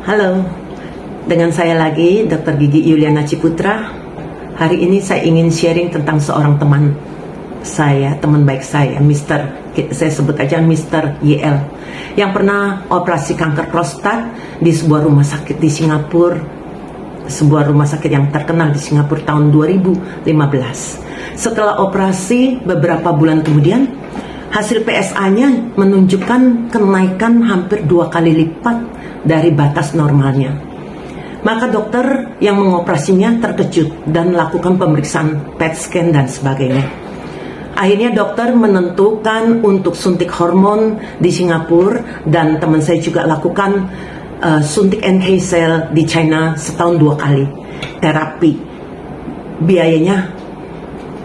Halo, dengan saya lagi Dr. Gigi Yuliana Ciputra. Hari ini saya ingin sharing tentang seorang teman saya, teman baik saya, saya sebut aja Mr. YL, yang pernah operasi kanker prostat di sebuah rumah sakit di Singapura, sebuah rumah sakit yang terkenal di Singapura tahun 2015. Setelah operasi beberapa bulan kemudian, hasil PSA-nya menunjukkan kenaikan hampir 2 kali lipat dari batas normalnya. Maka dokter yang mengoperasinya terkejut dan melakukan pemeriksaan PET scan dan sebagainya. Akhirnya dokter menentukan untuk suntik hormon di Singapura, dan teman saya juga lakukan suntik NK cell di China setahun 2 kali terapi. Biayanya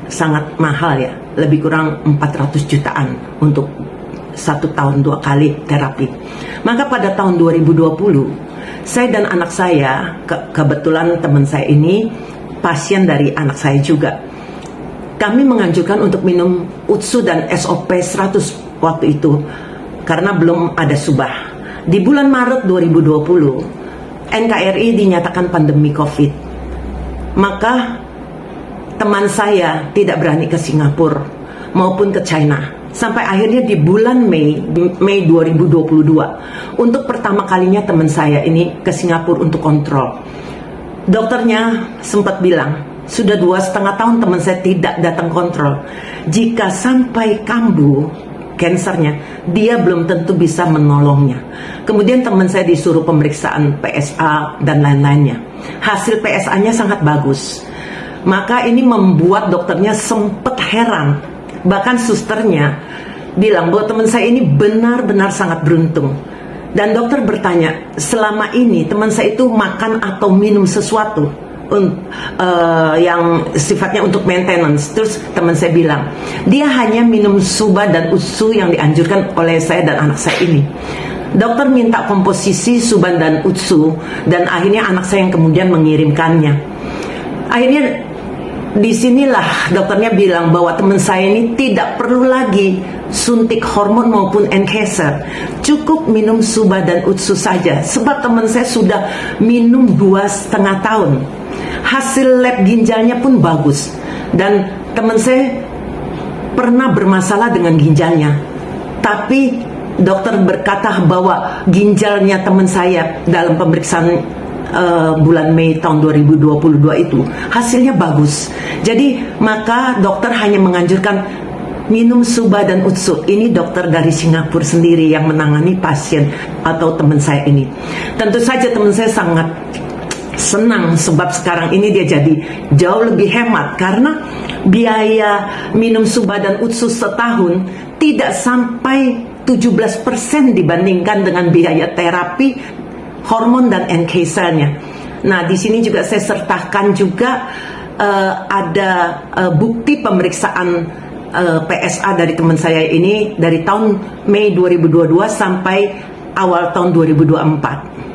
sangat mahal ya, lebih kurang 400 jutaan untuk 1 tahun 2 kali terapi. Maka pada tahun 2020, saya dan anak saya, kebetulan teman saya ini pasien dari anak saya juga, kami menganjurkan untuk minum UTSU dan SOP 100 waktu itu karena belum ada subah. Di bulan Maret 2020, NKRI dinyatakan pandemi COVID. Maka teman saya tidak berani ke Singapura maupun ke China sampai akhirnya di bulan Mei 2022 untuk pertama kalinya teman saya ini ke Singapura untuk kontrol. Dokternya sempat bilang sudah 2,5 tahun teman saya tidak datang kontrol. Jika sampai kambuh kansernya, dia belum tentu bisa menolongnya. Kemudian teman saya disuruh pemeriksaan PSA dan lain-lainnya. Hasil PSA-nya sangat bagus. Maka ini membuat dokternya sempat heran. Bahkan susternya bilang bahwa teman saya ini benar-benar sangat beruntung. Dan dokter bertanya, selama ini teman saya itu makan atau minum sesuatu yang sifatnya untuk maintenance. Terus teman saya bilang, dia hanya minum suba dan utsu yang dianjurkan oleh saya dan anak saya ini. Dokter minta komposisi suban dan utsu, dan akhirnya anak saya yang kemudian mengirimkannya. Akhirnya disinilah dokternya bilang bahwa teman saya ini tidak perlu lagi suntik hormon maupun NK-cell, cukup minum suba dan utsu saja. Sebab teman saya sudah minum 2,5 tahun. Hasil lab ginjalnya pun bagus, dan teman saya pernah bermasalah dengan ginjalnya, tapi dokter berkata bahwa ginjalnya teman saya dalam pemeriksaan bulan Mei tahun 2022 itu hasilnya bagus. Jadi maka dokter hanya menganjurkan minum suba dan utsu. Ini dokter dari Singapura sendiri yang menangani pasien atau teman saya ini. Tentu saja teman saya sangat senang sebab sekarang ini dia jadi jauh lebih hemat karena biaya minum suba dan utsu setahun tidak sampai 17% dibandingkan dengan biaya terapi hormon dan NK cell-nya. Nah, di sini juga saya sertakan juga ada bukti pemeriksaan PSA dari teman saya ini dari tahun Mei 2022 sampai awal tahun 2024.